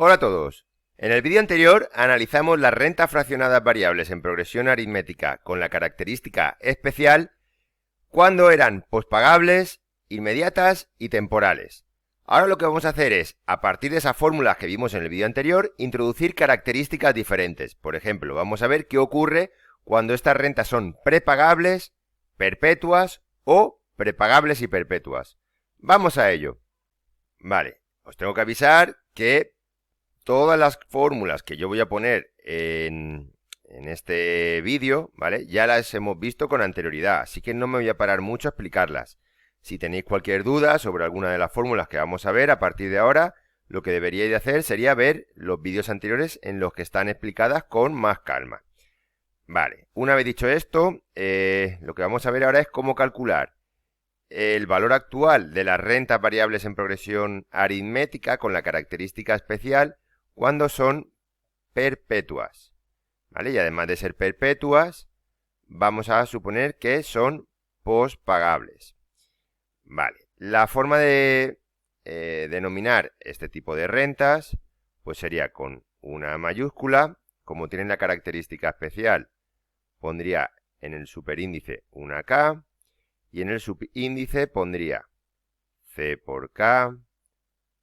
Hola a todos. En el vídeo anterior analizamos las rentas fraccionadas variables en progresión aritmética con la característica especial cuando eran pospagables, inmediatas y temporales. Ahora lo que vamos a hacer es, a partir de esas fórmulas que vimos en el vídeo anterior, introducir características diferentes. Por ejemplo, vamos a ver qué ocurre cuando estas rentas son prepagables, perpetuas o prepagables y perpetuas. Vamos a ello. Vale, os tengo que avisar que todas las fórmulas que yo voy a poner en este vídeo, ¿vale? Ya las hemos visto con anterioridad, así que no me voy a parar mucho a explicarlas. Si tenéis cualquier duda sobre alguna de las fórmulas que vamos a ver a partir de ahora, lo que deberíais de hacer sería ver los vídeos anteriores en los que están explicadas con más calma. Vale, una vez dicho esto, lo que vamos a ver ahora es cómo calcular el valor actual de las rentas variables en progresión aritmética con la característica especial cuando son perpetuas, ¿vale? Y además de ser perpetuas, vamos a suponer que son pospagables. Vale, la forma de denominar este tipo de rentas, pues sería con una mayúscula. Como tienen la característica especial, pondría en el superíndice una K, y en el subíndice pondría C por K,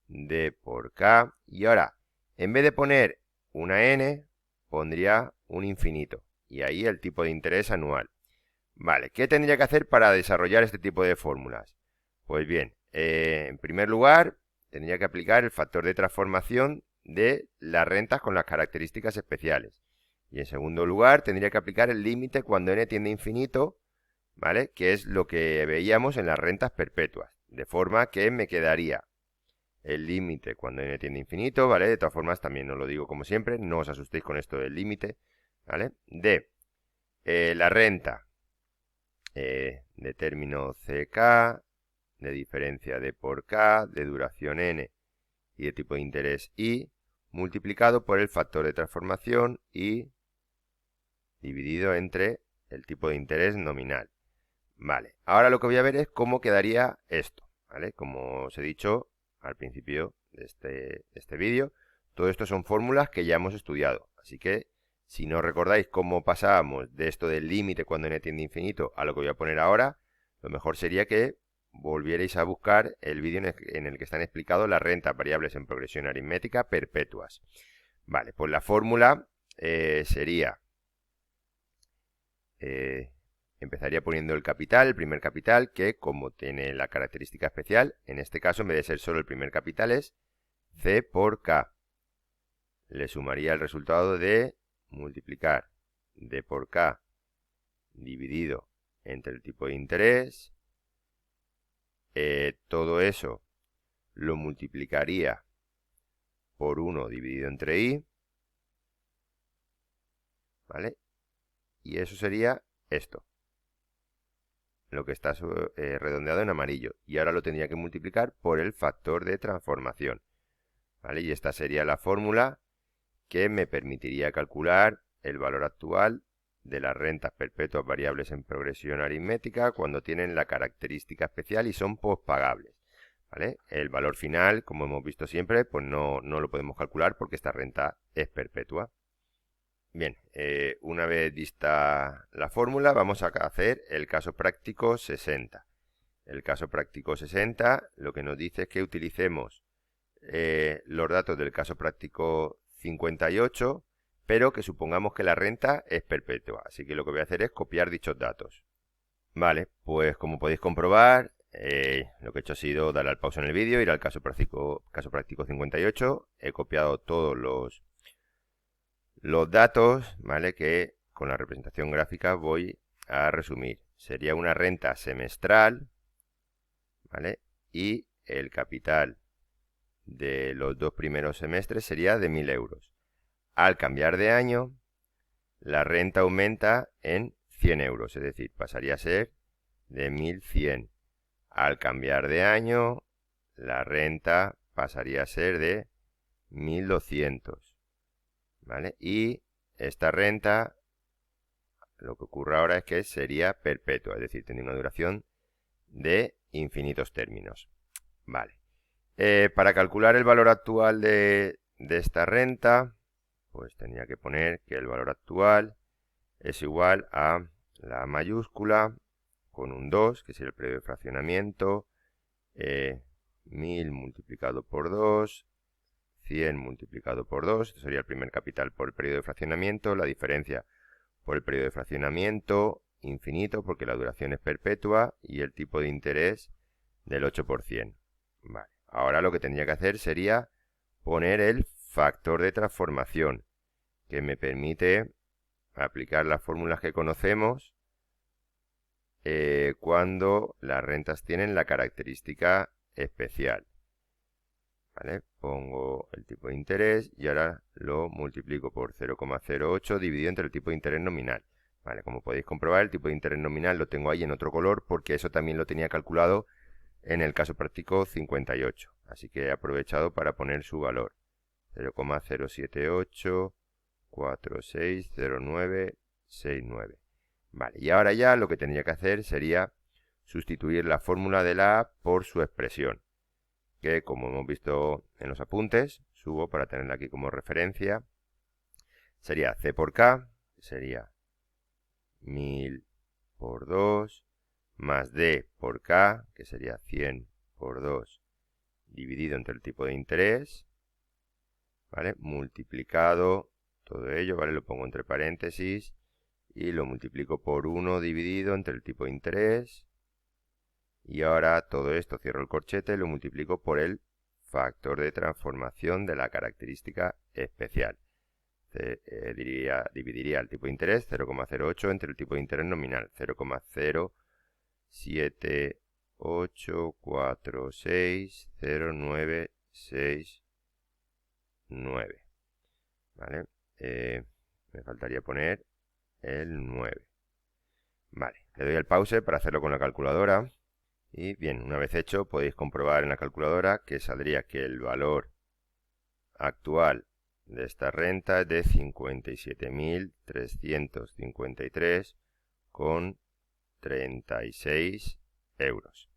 D por K, y ahora, en vez de poner una N, pondría un infinito, y ahí el tipo de interés anual. Vale, ¿qué tendría que hacer para desarrollar este tipo de fórmulas? Pues bien, en primer lugar, tendría que aplicar el factor de transformación de las rentas con las características especiales. Y en segundo lugar, tendría que aplicar el límite cuando n tiende a infinito, ¿vale? Que es lo que veíamos en las rentas perpetuas. De forma que me quedaría el límite cuando n tiende a infinito, ¿vale? De todas formas, también os lo digo como siempre, no os asustéis con esto del límite, ¿vale? De la renta de término CK, de diferencia D por K, de duración N y de tipo de interés I, multiplicado por el factor de transformación I dividido entre el tipo de interés nominal. Vale, ahora lo que voy a ver es cómo quedaría esto, ¿vale? Como os he dicho al principio de este vídeo, todo esto son fórmulas que ya hemos estudiado, así que si no recordáis cómo pasábamos de esto del límite cuando n tiende a infinito a lo que voy a poner ahora, lo mejor sería que volvierais a buscar el vídeo en el que están explicados las rentas variables en progresión aritmética perpetuas. Vale, pues la fórmula sería... empezaría poniendo el capital, el primer capital, que como tiene la característica especial, en este caso en vez de ser solo el primer capital es C por K. Le sumaría el resultado de multiplicar D por K dividido entre el tipo de interés. Todo eso lo multiplicaría por 1 dividido entre I, ¿vale? Y eso sería esto, lo que está redondeado en amarillo, y ahora lo tendría que multiplicar por el factor de transformación, ¿vale? Y esta sería la fórmula que me permitiría calcular el valor actual de las rentas perpetuas variables en progresión aritmética cuando tienen la característica especial y son pospagables, ¿vale? El valor final, como hemos visto siempre, pues no lo podemos calcular porque esta renta es perpetua. Bien, una vez vista la fórmula, vamos a hacer el caso práctico 60. El caso práctico 60 lo que nos dice es que utilicemos los datos del caso práctico 58, pero que supongamos que la renta es perpetua. Así que lo que voy a hacer es copiar dichos datos. Vale, pues como podéis comprobar, lo que he hecho ha sido darle al pausa en el vídeo, ir al caso práctico 58. He copiado todos los datos, ¿vale? Que con la representación gráfica voy a resumir. Sería una renta semestral, ¿vale? Y el capital de los dos primeros semestres sería de 1.000 euros. Al cambiar de año, la renta aumenta en 100 euros, es decir, pasaría a ser de 1.100. Al cambiar de año, la renta pasaría a ser de 1.200. ¿Vale? Y esta renta, lo que ocurre ahora es que sería perpetua, es decir, tendría una duración de infinitos términos. Vale. Para calcular el valor actual de de esta renta, pues tenía que poner que el valor actual es igual a la A mayúscula con un 2, que sería el periodo de fraccionamiento, 1000 multiplicado por 2, 100 multiplicado por 2, esto sería el primer capital por el periodo de fraccionamiento, la diferencia por el periodo de fraccionamiento, infinito porque la duración es perpetua y el tipo de interés del 8%. Vale. Ahora lo que tendría que hacer sería poner el factor de transformación, que me permite aplicar las fórmulas que conocemos cuando las rentas tienen la característica especial. ¿Vale? Pongo el tipo de interés y ahora lo multiplico por 0,08 dividido entre el tipo de interés nominal. ¿Vale? Como podéis comprobar, el tipo de interés nominal lo tengo ahí en otro color porque eso también lo tenía calculado en el caso práctico 58. Así que he aprovechado para poner su valor. 0,078460969. Vale, y ahora ya lo que tendría que hacer sería sustituir la fórmula de la A por su expresión, que como hemos visto en los apuntes, subo para tenerla aquí como referencia, sería C por K, sería 1000 por 2, más D por K, que sería 100 por 2, dividido entre el tipo de interés, ¿vale? Multiplicado todo ello, ¿vale? Lo pongo entre paréntesis y lo multiplico por 1 dividido entre el tipo de interés. Y ahora todo esto, cierro el corchete, lo multiplico por el factor de transformación de la característica especial. Dividiría el tipo de interés 0,08 entre el tipo de interés nominal 0,078460969. ¿Vale? Me faltaría poner el 9. Vale, le doy al pause para hacerlo con la calculadora. Y bien, una vez hecho, podéis comprobar en la calculadora que saldría que el valor actual de esta renta es de 57.353,36 euros.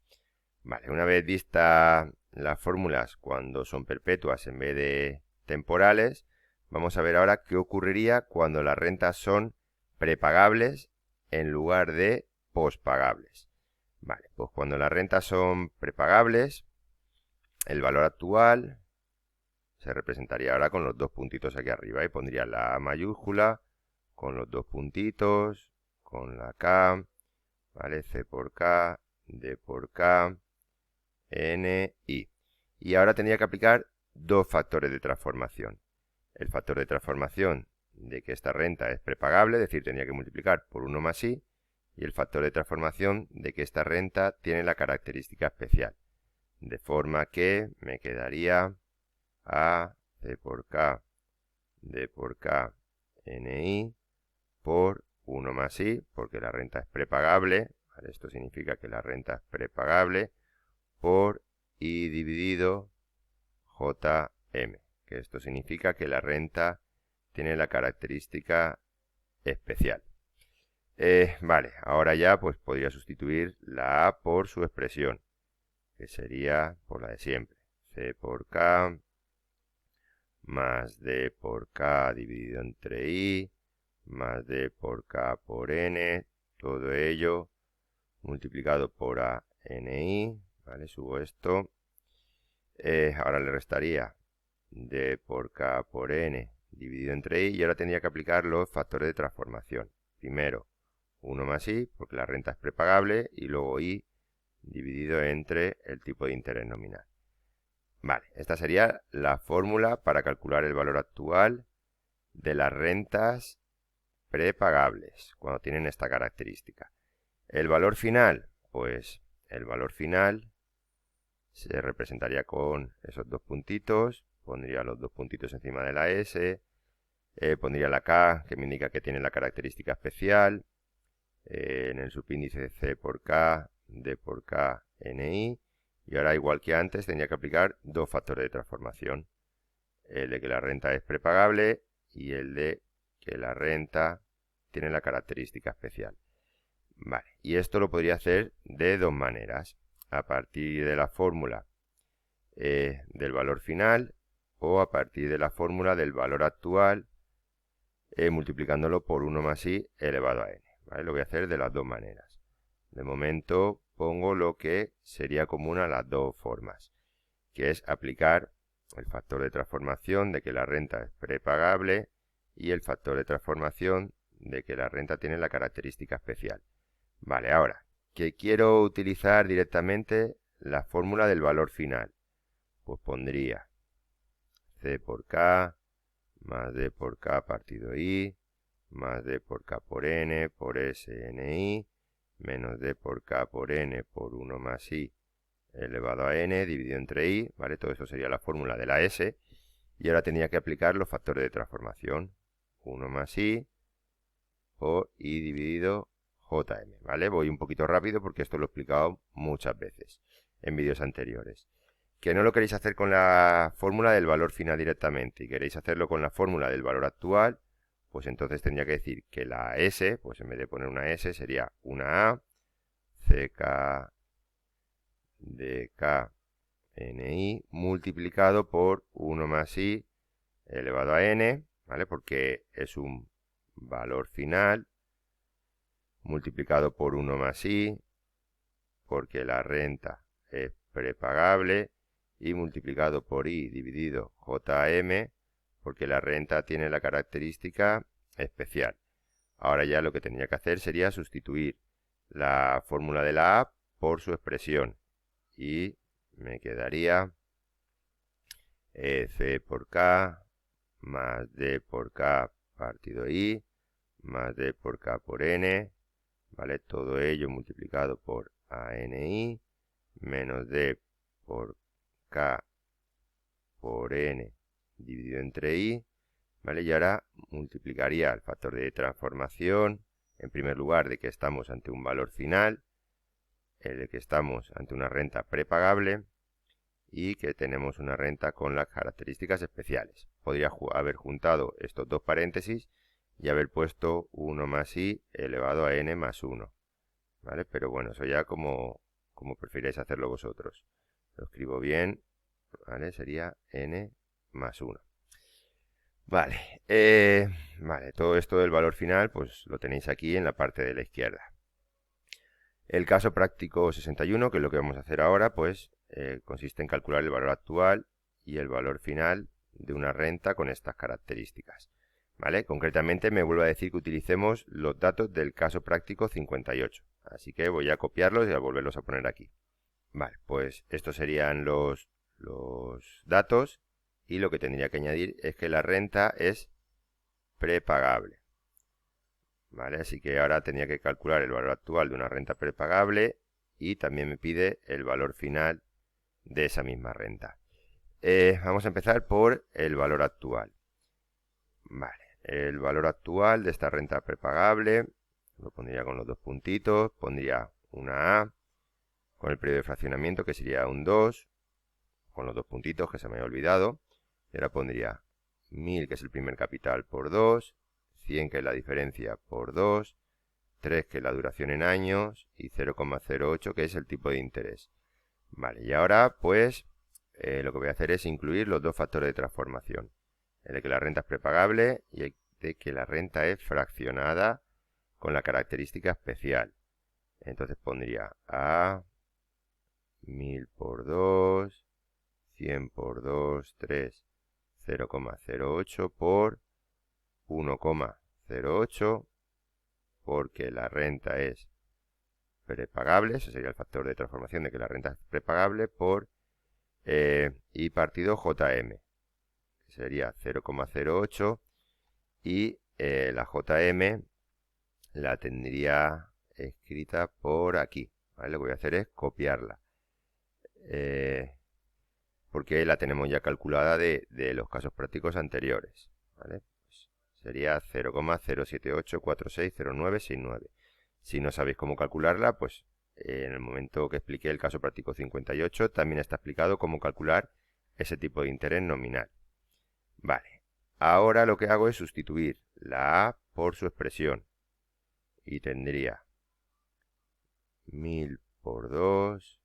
Vale, una vez vistas las fórmulas cuando son perpetuas en vez de temporales, vamos a ver ahora qué ocurriría cuando las rentas son prepagables en lugar de pospagables. Vale, pues cuando las rentas son prepagables, el valor actual se representaría ahora con los dos puntitos aquí arriba y pondría la A mayúscula con los dos puntitos, con la K, ¿vale? C por K, D por K, N, I. Y ahora tendría que aplicar dos factores de transformación. El factor de transformación de que esta renta es prepagable, es decir, tendría que multiplicar por 1 más I, y el factor de transformación de que esta renta tiene la característica especial. De forma que me quedaría A, C por K, D por K, NI por 1 más I, porque la renta es prepagable. ¿Vale? Esto significa que la renta es prepagable por I dividido JM, que esto significa que la renta tiene la característica especial. Vale, ahora ya pues podría sustituir la A por su expresión, que sería por la de siempre. C por K más D por K dividido entre I más D por K por N, todo ello multiplicado por ANI, ¿vale? Subo esto. Ahora le restaría D por K por N dividido entre I y ahora tendría que aplicar los factores de transformación. Primero 1 más I, porque la renta es prepagable, y luego I dividido entre el tipo de interés nominal. Vale, esta sería la fórmula para calcular el valor actual de las rentas prepagables, cuando tienen esta característica. El valor final, pues el valor final se representaría con esos dos puntitos, pondría los dos puntitos encima de la S, pondría la K, que me indica que tiene la característica especial, en el subíndice C por K, D por K, NI, y ahora igual que antes tendría que aplicar dos factores de transformación, el de que la renta es prepagable y el de que la renta tiene la característica especial. Vale, y esto lo podría hacer de dos maneras, a partir de la fórmula del valor final o a partir de la fórmula del valor actual multiplicándolo por 1 más i elevado a n. ¿Vale? Lo voy a hacer de las dos maneras. De momento pongo lo que sería común a las dos formas, que es aplicar el factor de transformación de que la renta es prepagable y el factor de transformación de que la renta tiene la característica especial. Vale, ahora, que quiero utilizar directamente la fórmula del valor final, pues pondría C por K más D por K partido I más D por K por N por SNI menos D por K por N por 1 más I elevado a N dividido entre I, ¿vale? Todo eso sería la fórmula de la S. Y ahora tendría que aplicar los factores de transformación. 1 más I por I dividido JM, ¿vale? Voy un poquito rápido porque esto lo he explicado muchas veces en vídeos anteriores. Que no lo queréis hacer con la fórmula del valor final directamente y queréis hacerlo con la fórmula del valor actual, pues entonces tendría que decir que la S, pues en vez de poner una S sería una A, CK dk NI multiplicado por 1 más I elevado a N, ¿vale? Porque es un valor final multiplicado por 1 más I, porque la renta es prepagable, y multiplicado por I dividido JM, porque la renta tiene la característica especial. Ahora ya lo que tendría que hacer sería sustituir la fórmula de la A por su expresión. Y me quedaría C por K más D por K partido I más D por K por N, ¿vale? Todo ello multiplicado por ANI menos D por K por N dividido entre I, ¿vale? Y ahora multiplicaría el factor de transformación, en primer lugar, de que estamos ante un valor final, el de que estamos ante una renta prepagable y que tenemos una renta con las características especiales. Podría haber juntado estos dos paréntesis y haber puesto 1 más i elevado a n más 1. ¿Vale? Pero bueno, eso ya como prefiráis hacerlo vosotros. Lo escribo bien, ¿vale? Sería n más 1. Vale, vale, todo esto del valor final pues lo tenéis aquí en la parte de la izquierda. El caso práctico 61, que es lo que vamos a hacer ahora, pues consiste en calcular el valor actual y el valor final de una renta con estas características. ¿Vale? Concretamente me vuelvo a decir que utilicemos los datos del caso práctico 58. Así que voy a copiarlos y a volverlos a poner aquí. Vale, pues estos serían los datos y lo que tendría que añadir es que la renta es prepagable. ¿Vale? Así que ahora tendría que calcular el valor actual de una renta prepagable y también me pide el valor final de esa misma renta. Vamos a empezar por el valor actual. Vale, el valor actual de esta renta prepagable lo pondría con los dos puntitos, pondría una A con el periodo de fraccionamiento que sería un 2, con los dos puntitos que se me había olvidado, y ahora pondría 1000 que es el primer capital por 2, 100 que es la diferencia por 2, 3 que es la duración en años y 0,08 que es el tipo de interés. Vale, y ahora pues lo que voy a hacer es incluir los dos factores de transformación. El de que la renta es prepagable y el de que la renta es fraccionada con la característica especial. Entonces pondría A 1000 por 2, 100 por 2, 3, 0,08 por 1,08 porque la renta es prepagable, ese sería el factor de transformación de que la renta es prepagable por I partido JM, que sería 0,08 y la JM la tendría escrita por aquí, ¿vale? Lo que voy a hacer es copiarla, porque la tenemos ya calculada de los casos prácticos anteriores, ¿vale? Pues sería 0,078460969. Si no sabéis cómo calcularla, pues en el momento que expliqué el caso práctico 58 también está explicado cómo calcular ese tipo de interés nominal. Vale, ahora lo que hago es sustituir la A por su expresión y tendría 1000 por 2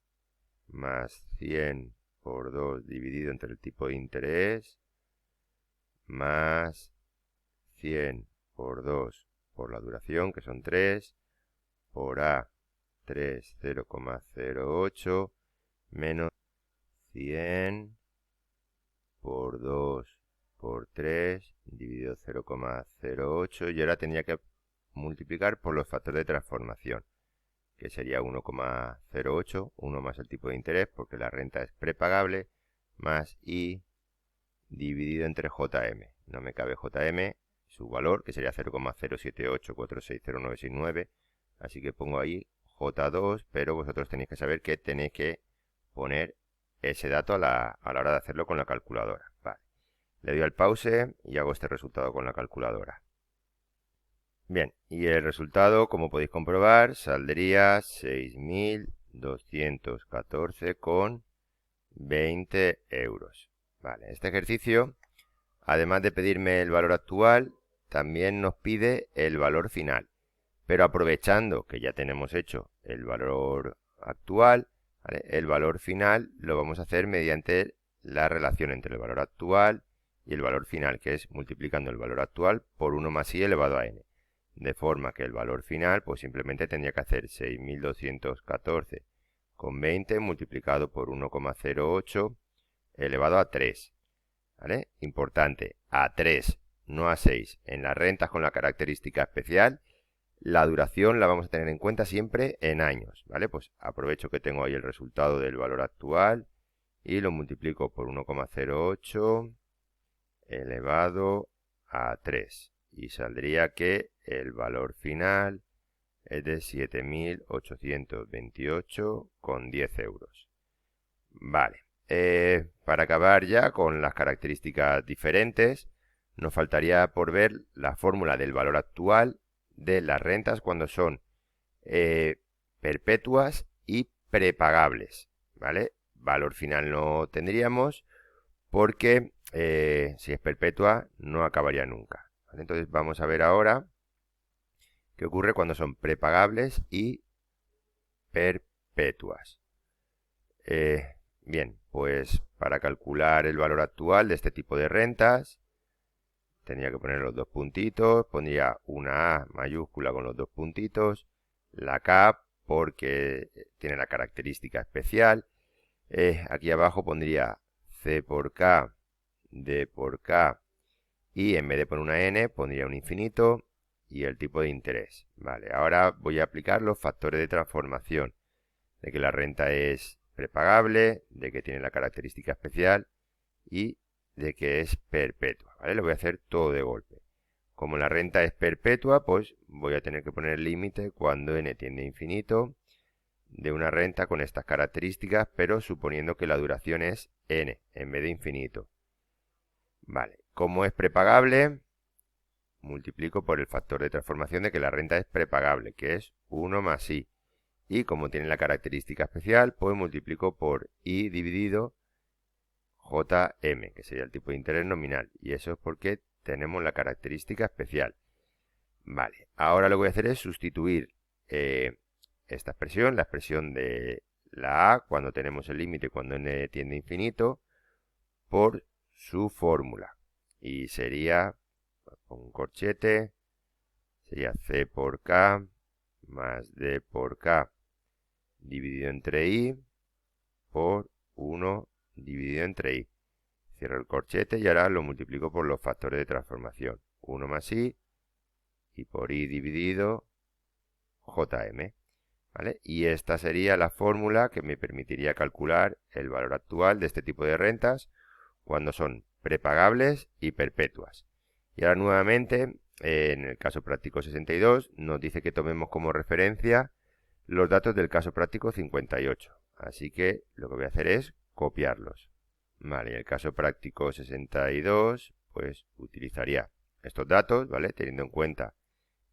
más 100 por 2 dividido entre el tipo de interés más 100 por 2 por la duración, que son 3, por A 3, 0,08 menos 100 por 2 por 3 dividido 0,08 y ahora tendría que multiplicar por los factores de transformación, que sería 1,08, 1 más el tipo de interés porque la renta es prepagable, más I dividido entre JM. No me cabe JM, su valor, que sería 0,0784609669, así que pongo ahí J2, pero vosotros tenéis que saber que tenéis que poner ese dato a la hora de hacerlo con la calculadora. Vale. Le doy al pause y hago este resultado con la calculadora. Bien, y el resultado, como podéis comprobar, saldría 6.214,20 euros. Vale, este ejercicio, además de pedirme el valor actual, también nos pide el valor final. Pero aprovechando que ya tenemos hecho el valor actual, ¿vale? El valor final lo vamos a hacer mediante la relación entre el valor actual y el valor final, que es multiplicando el valor actual por 1 más i elevado a n. De forma que el valor final, pues simplemente tendría que hacer 6.214,20 multiplicado por 1,08 elevado a 3. ¿Vale? Importante, a 3, no a 6. En las rentas con la característica especial, la duración la vamos a tener en cuenta siempre en años, ¿vale? Pues aprovecho que tengo ahí el resultado del valor actual y lo multiplico por 1,08 elevado a 3. Y saldría que el valor final es de 7.828,10 euros. Vale, para acabar ya con las características diferentes, nos faltaría por ver la fórmula del valor actual de las rentas cuando son perpetuas y prepagables, ¿vale? Valor final no tendríamos porque si es perpetua no acabaría nunca, ¿vale? Entonces vamos a ver ahora qué ocurre cuando son prepagables y perpetuas. Bien, pues para calcular el valor actual de este tipo de rentas, tendría que poner los dos puntitos, pondría una A mayúscula con los dos puntitos, la K porque tiene la característica especial, aquí abajo pondría C por K, D por K, y en vez de poner una N pondría un infinito y el tipo de interés. Vale, ahora voy a aplicar los factores de transformación, de que la renta es prepagable, de que tiene la característica especial y de que es perpetua, ¿vale? Lo voy a hacer todo de golpe. Como la renta es perpetua, pues voy a tener que poner el límite cuando n tiende a infinito de una renta con estas características, pero suponiendo que la duración es n en vez de infinito. Vale, como es prepagable, multiplico por el factor de transformación de que la renta es prepagable, que es 1 más i. Y como tiene la característica especial, pues multiplico por i dividido JM, que sería el tipo de interés nominal. Y eso es porque tenemos la característica especial. Vale, ahora lo que voy a hacer es sustituir esta expresión, la expresión de la A, cuando tenemos el límite, cuando n tiende a infinito, por su fórmula. Y sería, con un corchete, sería C por K más D por K dividido entre I por 1 dividido entre I. Cierro el corchete y ahora lo multiplico por los factores de transformación. 1 más I y por I dividido JM. ¿Vale? Y esta sería la fórmula que me permitiría calcular el valor actual de este tipo de rentas cuando son prepagables y perpetuas. Y ahora nuevamente, en el caso práctico 62, nos dice que tomemos como referencia los datos del caso práctico 58. Así que lo que voy a hacer es copiarlos. Vale, en el caso práctico 62, pues utilizaría estos datos, ¿vale? Teniendo en cuenta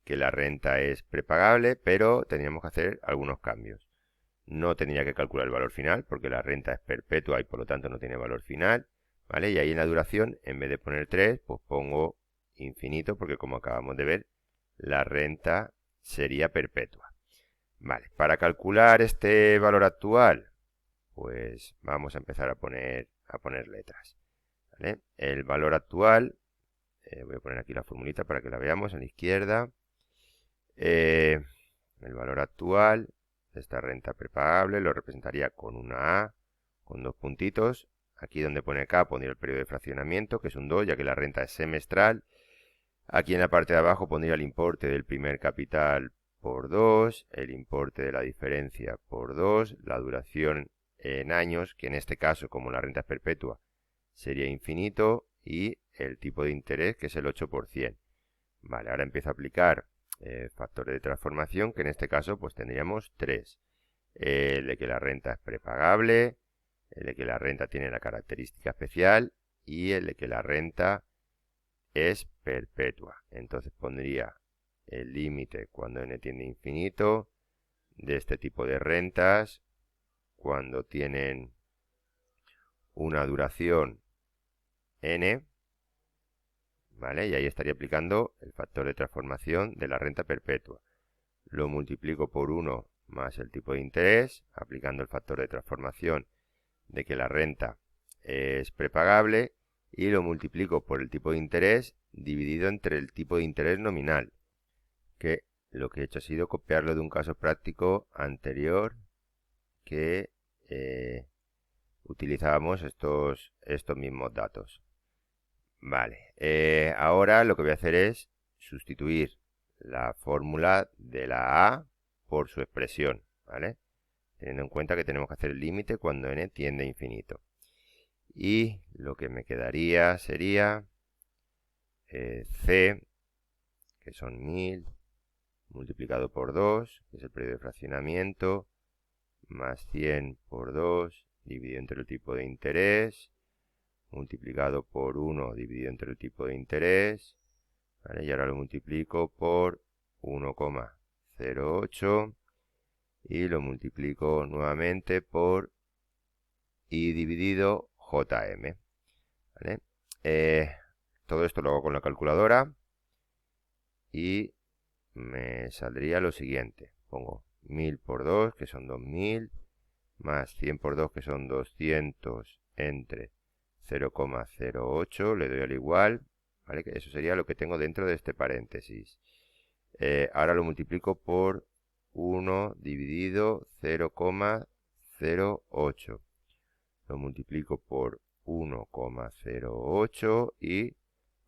que la renta es prepagable, pero tendríamos que hacer algunos cambios. No tendría que calcular el valor final, porque la renta es perpetua y por lo tanto no tiene valor final, ¿vale? Y ahí en la duración, en vez de poner 3, pues pongo infinito, porque como acabamos de ver, la renta sería perpetua. Vale, para calcular este valor actual, pues vamos a empezar a poner letras, ¿vale? El valor actual Voy a poner aquí la formulita para que la veamos a la izquierda. El valor actual de esta renta prepagable lo representaría con una A, con dos puntitos. Aquí donde pone K pondría el periodo de fraccionamiento, que es un 2, ya que la renta es semestral. Aquí en la parte de abajo pondría el importe del primer capital por 2, el importe de la diferencia por 2, la duración en años, que en este caso, como la renta es perpetua, sería infinito, y el tipo de interés, que es el 8%. Vale, ahora empiezo a aplicar factores de transformación, que en este caso pues tendríamos 3. El de que la renta es prepagable, el de que la renta tiene la característica especial y el de que la renta es perpetua. Entonces pondría el límite cuando n tiende a infinito de este tipo de rentas cuando tienen una duración n, ¿vale? Y ahí estaría aplicando el factor de transformación de la renta perpetua. Lo multiplico por 1 más el tipo de interés, aplicando el factor de transformación de que la renta es prepagable, y lo multiplico por el tipo de interés dividido entre el tipo de interés nominal, que lo que he hecho ha sido copiarlo de un caso práctico anterior que utilizábamos estos mismos datos. Vale, ahora lo que voy a hacer es sustituir la fórmula de la A por su expresión, ¿vale? Teniendo en cuenta que tenemos que hacer el límite cuando n tiende a infinito. Y lo que me quedaría sería C, que son 1000, multiplicado por 2, que es el periodo de fraccionamiento, más 100 por 2, dividido entre el tipo de interés, multiplicado por 1 dividido entre el tipo de interés, ¿vale? Y ahora lo multiplico por 1,08 y lo multiplico nuevamente por I dividido JM, ¿vale? Todo esto lo hago con la calculadora y me saldría lo siguiente. Pongo 1000 por 2, que son 2000, más 100 por 2, que son 200, entre 0,08, le doy al igual, ¿vale? Que eso sería lo que tengo dentro de este paréntesis. Ahora lo multiplico por 1 dividido 0,08. Lo multiplico por 1,08 y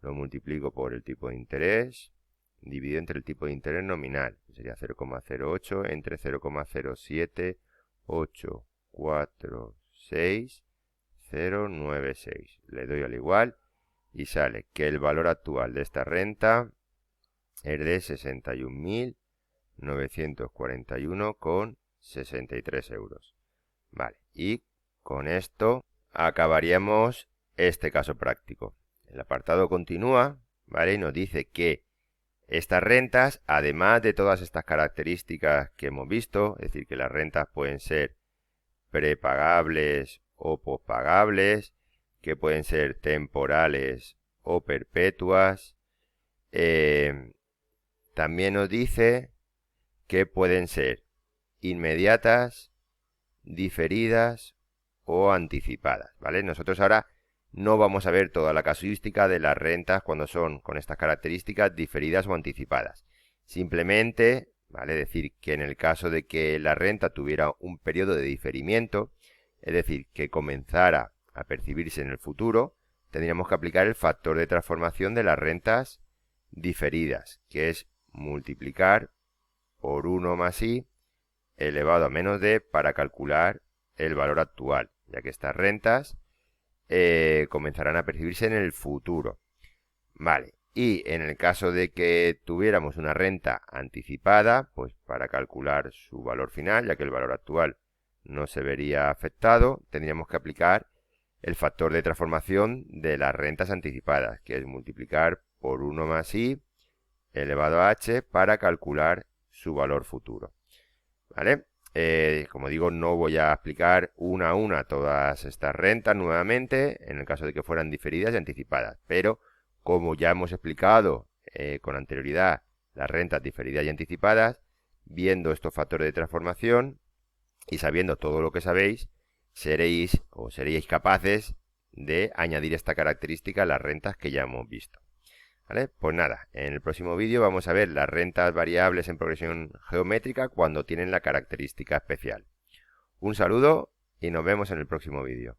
lo multiplico por el tipo de interés dividido entre el tipo de interés nominal. Sería 0,08 entre 0,07846,096. Le doy al igual y sale que el valor actual de esta renta es de 61.941,63 euros. Vale, y con esto acabaríamos este caso práctico. El apartado continúa, ¿vale? Y nos dice que estas rentas, además de todas estas características que hemos visto, es decir, que las rentas pueden ser prepagables o pospagables, que pueden ser temporales o perpetuas, también nos dice que pueden ser inmediatas, diferidas o anticipadas, ¿vale? Nosotros ahora no vamos a ver toda la casuística de las rentas cuando son con estas características diferidas o anticipadas. Simplemente, ¿vale? Decir que en el caso de que la renta tuviera un periodo de diferimiento, es decir, que comenzara a percibirse en el futuro, tendríamos que aplicar el factor de transformación de las rentas diferidas, que es multiplicar por 1 más i elevado a menos d para calcular el valor actual, ya que estas rentas comenzarán a percibirse en el futuro. Vale, y en el caso de que tuviéramos una renta anticipada, pues para calcular su valor final, ya que el valor actual no se vería afectado, tendríamos que aplicar el factor de transformación de las rentas anticipadas, que es multiplicar por 1 más i elevado a h para calcular su valor futuro. ¿Vale? Como digo, no voy a explicar una a una todas estas rentas nuevamente, en el caso de que fueran diferidas y anticipadas, pero como ya hemos explicado con anterioridad las rentas diferidas y anticipadas, viendo estos factores de transformación y sabiendo todo lo que sabéis, seréis capaces de añadir esta característica a las rentas que ya hemos visto. ¿Vale? Pues nada, en el próximo vídeo vamos a ver las rentas variables en progresión geométrica cuando tienen la característica especial. Un saludo y nos vemos en el próximo vídeo.